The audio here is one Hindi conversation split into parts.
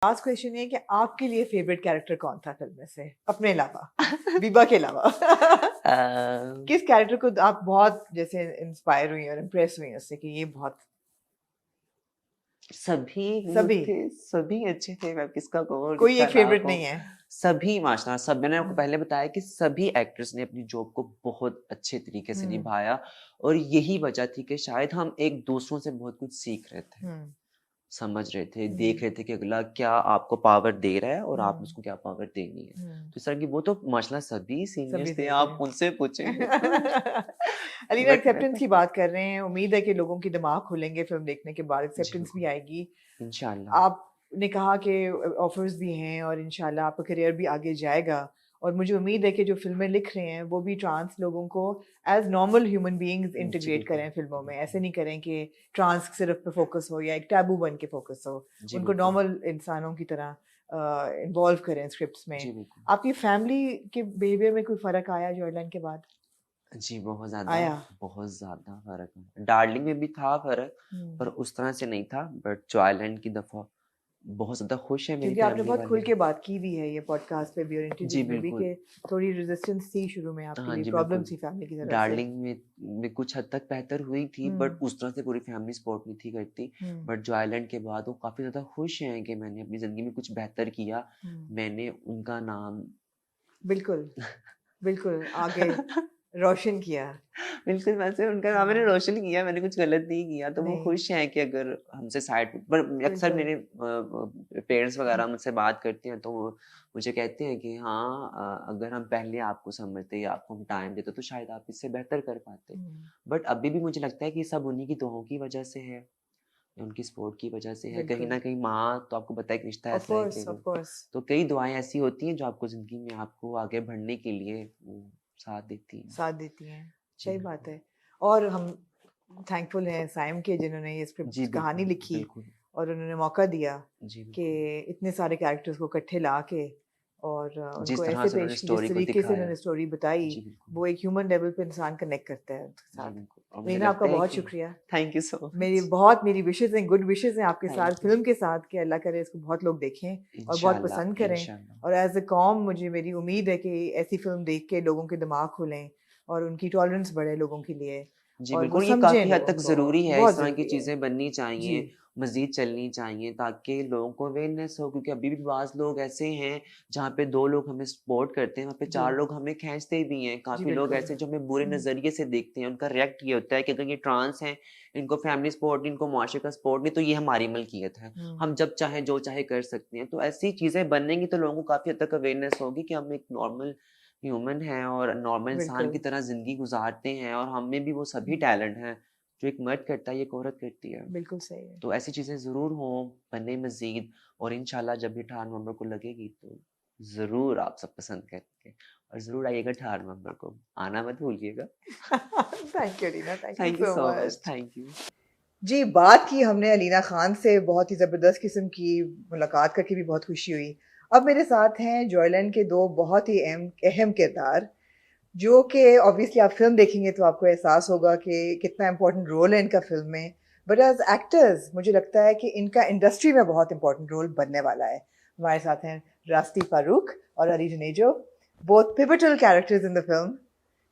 लास्ट क्वेश्चन है कि आपके लिए फेवरेट कैरेक्टर कौन था फिल्म में से, अपने अलावा बीबा के अलावा? किस कैरेक्टर को आप बहुत जैसे इंस्पायर हुई और इम्प्रेस हुई उससे कि ये बहुत? सभी सभी थे, सभी अच्छे थे। मैं किसका कहूँ और कोई किसका एक ना फेवरेट कहूँ। नहीं है? सभी माशाल्लाह सब, मैंने आपको पहले बताया कि सभी एक्टर्स ने अपनी जॉब को बहुत अच्छे तरीके से निभाया और यही वजह थी कि शायद हम एक दूसरों से बहुत कुछ सीख रहे थे, समझ रहे थे, देख रहे थे कि अगला क्या आपको पावर दे रहा है और आप उसको क्या पावर देनी है। तो इस तरह की वो तो माशाल्लाह सभी सीनियर्स सभी थे, सही आप थे। उनसे पूछेंगे। अलीना, बट मैं एक्सेप्टेंस तो की बात कर रहे हैं, उम्मीद है कि लोगों की दिमाग खुलेंगे फिल्म देखने के बाद, जी एक्सेप्टेंस भी बिल्कुल, आएगी। इंशाल्लाह। आपने कहा कि ऑफर्स भी हैं और इंशाल्लाह आपका करियर भी आगे जाएगा, और मुझे उम्मीद है कि जो फिल्में लिख रहे हैं वो भी ट्रांस लोगों को एज नॉर्मल ह्यूमन बीइंग्स जी इंटीग्रेट बिल्कुल, करें फिल्मों में। बिल्कुल। ऐसे नहीं करें कि ट्रांस सिर्फ पे फोकस हो या एक टैबू बन के फोकस हो, जी उनको बिल्कुल, नॉर्मल इंसानों की तरह इन्वॉल्व करें स्क्रिप्ट्स में। जी बिल्कुल। आपकी फैमिली के बिहेवियर में कोई फ़र्क आया जॉयलन के बाद? जी, आया? बहुत ज़्यादा फ़र्क है। डार्लिंग में भी था फ़र्क, पर हुँ। उस तरह से नहीं था, बट जो आइलैंड की दफ़ा बहुत ज़्यादा खुश है मेरी क्योंकि आपने फैमिली बहुत खुल वाले। के बात की भी है ये पॉडकास्ट पे भी और जी, इंटरव्यूज़ में भी बिल्कुल। कि थोड़ी रेजिस्टेंस थी शुरू में आपके हाँ लिए, जी, प्रॉब्लम बिल्कुल। थी फैमिली की तरफ से। डार्लिंग में कुछ हद तक बेहतर हुई थी, बट हुँ, उस तरह से पूरी फैमिली सपोर्ट नहीं थी करती। हुँ, बट जो आइलैंड के बाद वो काफ़ी ज़्यादा खुश हैं कि मैंने अपनी ज़िंदगी में कुछ बेहतर किया। हुँ। मैंने उनका नाम बिल्कुल, बिल्कुल, आगे रोशन किया। बिल्कुल, वैसे उनका नाम मैंने हाँ, रोशन किया, मैंने कुछ गलत नहीं किया, तो वो नहीं, खुश हैं कि अगर हमसे साइड पर अक्सर बिल्कुल। मेरे पेरेंट्स वगैरह मुझसे बात करते हैं, तो वो मुझे कहते हैं कि हाँ अगर हम पहले आपको समझते या आपको हम टाइम देते, तो शायद आप इससे बेहतर कर पाते। हुँ, बट अभी भी मुझे लगता है कि सब उन्हीं की दुआओं की वजह से है, या उनकी सपोर्ट की वजह से है। कहीं बिल्कुल। न कहीं माँ तो आपको पता है एक रिश्ता ऑफ़ ऐसा है कि कोर्स, ऑफ़ वो कोर्स। तो कई दुआएँ ऐसी होती हैं जो आपको ज़िंदगी में आपको आगे बढ़ने के लिए साथ देती हैं। साथ देती हैं, जी, सही बात बिल्कुल। है। और हम थैंकफुल हैं साइम के, जिन्होंने ये जी, स्क्रिप्ट कहानी बिल्कुल, लिखी बिल्कुल। और उन्होंने मौका दिया जी, कि बिल्कुल। इतने सारे कैरेक्टर्स को इकट्ठे ला के और जिस उनको तरह ऐसे से उन्होंने पेश की, जिस स्टोरी को तरीके से दिखाया। उन्होंने स्टोरी बताई, जी, बिल्कुल। वो एक ह्यूमन लेवल पे इंसान कनेक्ट करता है उसके जी, साथ। बिल्कुल और मुझे मीना, आपका लगता है बहुत कि शुक्रिया। थैंक यू सो मेरी मच। बहुत मेरी विशेज़ हैं, गुड विशेज़ हैं आपके साथ, थैंक यू। फ़िल्म के साथ, कि अल्लाह करे इसको बहुत लोग देखें और बहुत इंशाल्लाह, पसंद करें। इंशाल्लाह। और एज़ अ कौम मुझे मेरी उम्मीद है कि ऐसी फ़िल्म देख के लोगों के दिमाग खुलें और उनकी टॉलरेंस बढ़े लोगों के लिए जी, और वो बिल्कुल, ये समझें काफ़ी हद लोगों तक को। ज़रूरी है, इस बहुत तरह की ज़रूरी है। चीज़ें बननी जी, चाहिए, मज़ीद चलनी चाहिए ताकि लोगों को अवेयरनेस हो क्योंकि अभी भी बाज़ लोग ऐसे हैं, जहाँ पे 2 लोग हमें सपोर्ट करते हैं, वहाँ पे जी। 4 लोग हमें खींचते भी हैं। जी, काफ़ी लोग बिल्कुल। ऐसे जो हमें बुरे हुँ, नज़रिए से देखते हैं, उनका रिएक्ट ये होता है कि अगर ये ट्रांस हैं, इनको फैमिली सपोर्ट नहीं, इनको मुआशरे का सपोर्ट नहीं, तो ये हमारी मलकियत है। हुँ, हम जब चाहें, जो चाहे कर सकते हैं। तो ऐसी चीज़ें बनेंगी तो लोगों को काफ़ी हद तक अवेयरनेस होगी कि हम एक नॉर्मल ह्यूमन हैं और नॉर्मल इंसान बिल्कुल। की तरह ज़िंदगी गुज़ारते हैं और हम में भी वो सभी हुँ, टैलेंट हैं। जो एक मर्द करता है, ये एक औरत करती है। बिल्कुल सही है। तो ऐसी चीज़ें ज़रूर हों, बने मज़ीद और इंशाल्लाह जब ये 18 नवंबर को लगेगी तो ज़रूर आप सब पसंद करेंगे और ज़रूर आइएगा 18 नवंबर को। आना मत भूलिएगा। Thank you Reena, thank you thank you so so much. Much. Thank you. जी, बात की हमने अलीना खान से, बहुत ही ज़बरदस्त किस्म की मुलाकात करके भी बहुत खुशी हुई। अब मेरे साथ हैं जॉयलन के 2 बहुत ही अहम किरदार, जो कि ऑब्वियसली आप फ़िल्म देखेंगे तो आपको एहसास होगा कि कितना इम्पोर्टेंट रोल है इनका फ़िल्म में। बट एज़ एक्टर्स मुझे लगता है कि इनका इंडस्ट्री में बहुत इम्पोर्टेंट रोल बनने वाला है। हमारे साथ हैं रास्ती फ़ारूक और Ali Janejo, both pivotal characters in the film.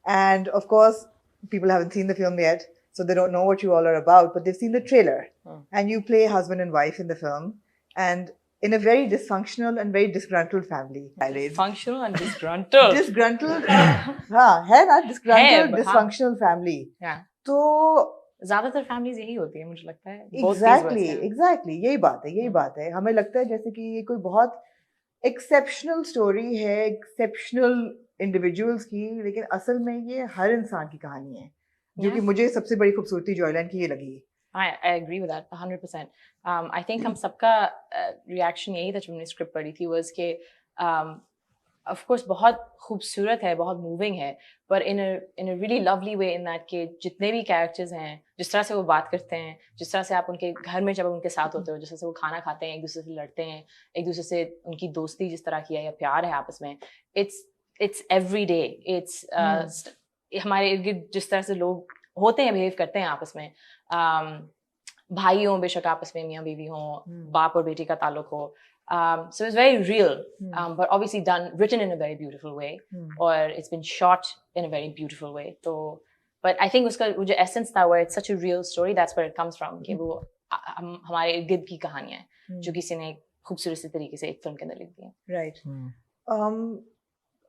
And of course, people haven't seen the film yet, so they don't know what you all are about, but they've seen the trailer. And you play husband and wife in the film, and in a very dysfunctional and very disgruntled family. Functional and disgruntled. Disgruntled, हाँ है ना, disgruntled, but हाँ. dysfunctional family. Yeah. तो ज्यादातर फैमिलीज यही होती है मुझे लगता है एग्जैक्टली यही बात है, यही बात है। हमें लगता है जैसे कि ये कोई बहुत एक्सेप्शनल स्टोरी है एक्सेप्शनल इंडिविजुअल्स की, लेकिन असल में ये हर इंसान की कहानी है, जो कि मुझे सबसे बड़ी खूबसूरती जॉयलन की ये लगी। I agree with that 100%. I think हम सबका रिएक्शन यही था जब हमने स्क्रिप्ट पढ़ी थी was कि of course बहुत खूबसूरत है, बहुत मूविंग है, पर in a really lovely way in that कि जितने भी कैरेक्टर्स हैं, जिस तरह से वो बात करते हैं, जिस तरह से आप उनके घर में जब उनके साथ होते हो, जिस तरह से वो खाना खाते हैं, एक दूसरे से लड़ते हैं, एक दूसरे से उनकी दोस्ती जिस तरह की है या प्यार है आपस में, it's every day, हमारे इर्द गिर्द जिस तरह से लोग होते हैं, बिहेव करते हैं आपस में, भाई हों बेशक आपस में, मियाँ बीवी हों, बाप और बेटी का ताल्लुक हो, So it's very real, but obviously written in a very beautiful way, or it's been shot in a very beautiful way. So, but I think उसका जो essence था, where it's such a real story, that's where it comes from. कि वो हमारे इर्द-गिर्द की कहानियाँ हैं जो किसी ने खूबसूरत से तरीके से एक फिल्म के अंदर लिख दी हैं. Right.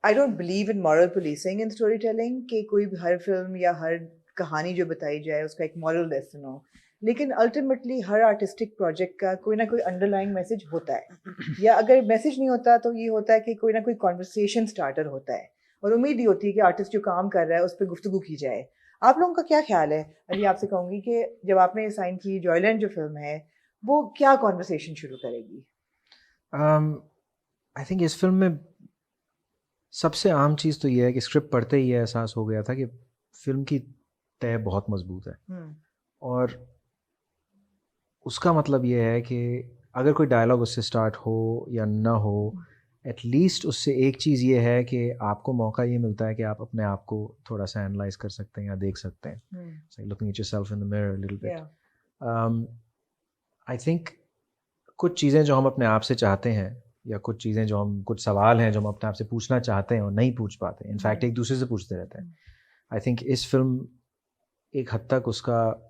I don't believe in moral policing in storytelling कि कोई भी हर फिल्म या हर कहानी जो बताई जाए उसका एक moral lesson हो. लेकिन अल्टीमेटली हर आर्टिस्टिक प्रोजेक्ट का कोई ना कोई अंडरलाइंग मैसेज होता है, या अगर मैसेज नहीं होता तो ये होता है कि कोई ना कोई कॉन्वर्सेशन स्टार्टर होता है, और उम्मीद ही होती है कि आर्टिस्ट जो काम कर रहा है उस पर गुफ्तगू की जाए. आप लोगों का क्या ख्याल है? अभी आपसे कहूँगी कि जब आपने साइन की जॉयलैंड जो फिल्म है वो क्या कॉन्वर्सेशन शुरू करेगी? आई थिंक इस फिल्म में सबसे आम चीज़ तो ये है कि स्क्रिप्ट पढ़ते ही ये एहसास हो गया था कि फिल्म की तय बहुत मजबूत है, और उसका मतलब ये है कि अगर कोई डायलॉग उससे स्टार्ट हो या ना हो, एटलीस्ट उससे एक चीज़ ये है कि आपको मौका ये मिलता है कि आप अपने आप को थोड़ा सा एनालाइज कर सकते हैं या देख सकते हैं, looking at yourself in the mirror little bit. I think कुछ चीज़ें जो हम अपने आप से चाहते हैं, या कुछ चीज़ें जो हम, कुछ सवाल हैं जो हम अपने आप से पूछना चाहते हैं और नहीं पूछ पाते, इनफैक्ट एक दूसरे से पूछते रहते हैं. आई थिंक इस फिल्म एक हद तक उसका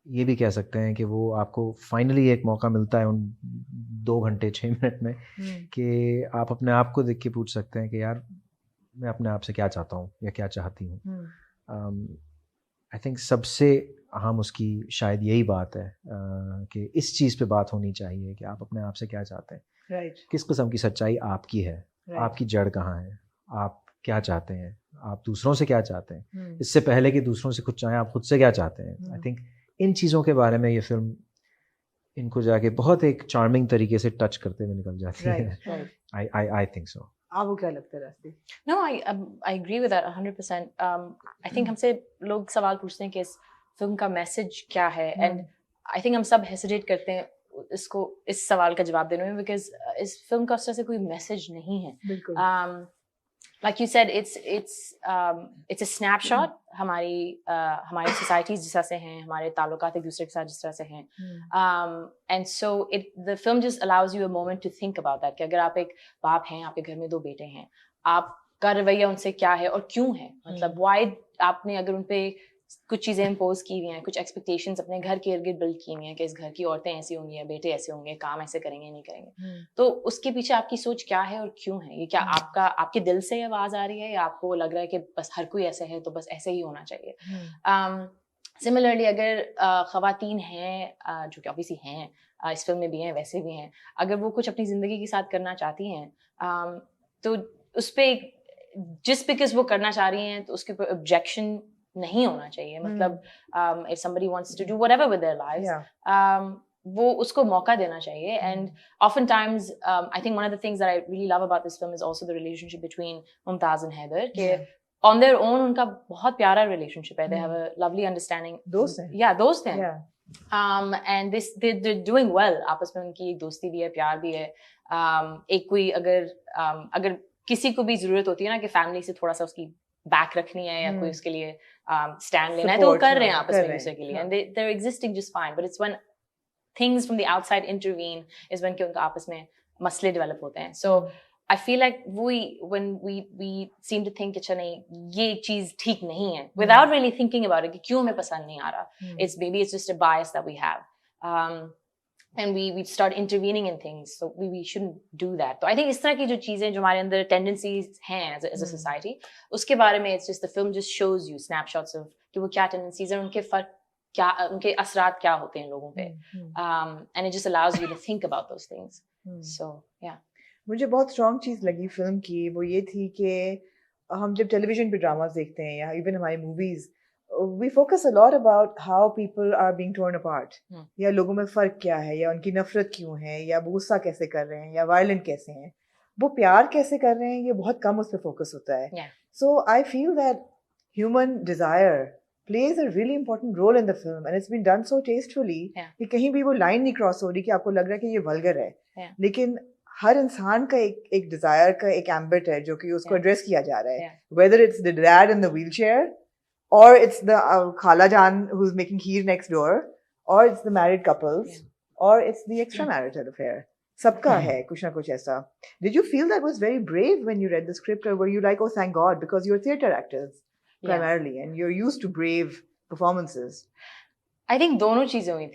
ये भी कह सकते हैं कि वो आपको फाइनली एक मौका मिलता है उन 2 घंटे 6 मिनट में कि आप अपने आप को देख के पूछ सकते हैं कि यार मैं अपने आप से क्या चाहता हूँ या क्या चाहती हूँ. आई थिंक सबसे अहम उसकी शायद यही बात है कि इस चीज़ पे बात होनी चाहिए कि आप अपने आप से क्या चाहते हैं, किस किस्म की सच्चाई आपकी है, आपकी जड़ कहाँ है, आप क्या चाहते हैं, आप दूसरों से क्या चाहते हैं, इससे पहले कि दूसरों से कुछ चाहें आप खुद से क्या चाहते हैं. आई थिंक इन चीज़ों के बारे में ये फिल्म इनको जाके बहुत एक चार्मिंग तरीके से टच करते हुए निकल जाती है. I think so. आपको क्या लगता है रास्ते? No, I agree with that 100%. I think हमसे लोग सवाल पूछते हैं कि इस फिल्म का मैसेज क्या है, and I think हम सब हेसिटेट करते हैं इसको, इस सवाल का जवाब देने में, बिकॉज इस फिल्म का उस तरह से कोई मैसेज नहीं है. बिल्कुल. Like you said, it's a snapshot. हमारी societies जिस तरह से हैं, हमारे ताल्लुकात एक दूसरे के साथ जिस तरह से हैं, and so the film just allows you a moment to think about that. कि अगर आप एक बाप हैं, आपके घर में 2 बेटे हैं, आपका रवैया उनसे क्या है और क्यों है, मतलब why आपने अगर उन पे कुछ चीज़ें इम्पोज की हुई हैं, कुछ एक्सपेक्टेशंस अपने घर के इर्द गिर्द बिल्ड की हुई हैं कि इस घर की औरतें ऐसी होंगी, बेटे ऐसे होंगे, काम ऐसे करेंगे नहीं करेंगे, तो उसके पीछे आपकी सोच क्या है और क्यों है? ये क्या आपके दिल से आवाज़ आ रही है, या आपको लग रहा है कि बस हर कोई ऐसे है तो बस ऐसे ही होना चाहिए? सिमिलरली अगर ख़वातीन हैं जो कि ऑब्वियसली हैं, इस फिल्म में भी हैं, वैसे भी हैं, अगर वो कुछ अपनी ज़िंदगी के साथ करना चाहती हैं, तो उस पर जिस बिकॉज वो करना चाह रही हैं तो उसके ऊपर ऑब्जेक्शन नहीं होना चाहिए. मतलब if somebody wants to do whatever with their lives, वो उसको मौका देना चाहिए. And oftentimes I think one of the things that I really love about this film is also the relationship between Mumtaz and Haider, कि on their own उनका बहुत प्यारा relationship है. They have a lovely understanding. दोस्त हैं. Yeah, दोस्त हैं. And they're doing well. आपस में उनकी एक दोस्ती भी है, प्यार भी है. एक कोई अगर किसी को भी जरूरत होती है ना कि फैमिली से थोड़ा सा उसकी बैक रखनी है, या कोई उसके लिए स्टैंड लेना है, तो वो कर रहे हैं आपस में दूसरे के लिए, and they're existing just fine. But it's when things from the outside intervene is when के उनका आपस में मसले डेवलप होते हैं. So I feel like when we seem to think अच्छा नहीं ये चीज ठीक नहीं है, without really thinking about it कि क्यों हमें पसंद नहीं आ रहा, maybe it's just a bias that we have. And we start intervening in things, so we shouldn't do that. तो I think इस तरह की जो चीजें जो हमारे अंदर tendencies हैं as a society, उसके बारे में it's just the film just shows you snapshots of कि वो क्या tendencies हैं, उनके फर्क क्या, उनके असरात क्या होते हैं लोगों पे, and it just allows you to think about those things. So yeah. मुझे बहुत स्ट्रॉन्ग चीज़ लगी फिल्म की, वो ये थी कि हम जब टेलीविजन पे ड्रामास देखते हैं या इवन हमारी movies, we focus a lot about how people are being torn apart, या लोगों में फ़र्क क्या है, या उनकी नफ़रत क्यों है, या गुस्सा कैसे कर रहे हैं, या वायलेंट कैसे हैं, वो प्यार कैसे कर रहे हैं, ये बहुत कम उस पर फोकस होता है. So I feel that human desire plays a really important role in the film, and it's been done so tastefully कि कहीं भी वो लाइन नहीं क्रॉस हो रही कि आपको लग रहा है कि ये वल्गर है, लेकिन हर इंसान का एक डिज़ायर का एक एम्बिट है जो कि उसको एड्रेस किया जा रहा है, whether it's the dad in the wheelchair, or it's the Khala Jan who's making kheer next door, or it's the married couples, or it's the extramarital affair. सबका है कुछ ना कुछ ऐसा. Did you feel that was very brave when you read the script, or were you like, oh, thank God, because you're theatre actors primarily and you're used to brave performances? I think दोनों चीजें हुई थी.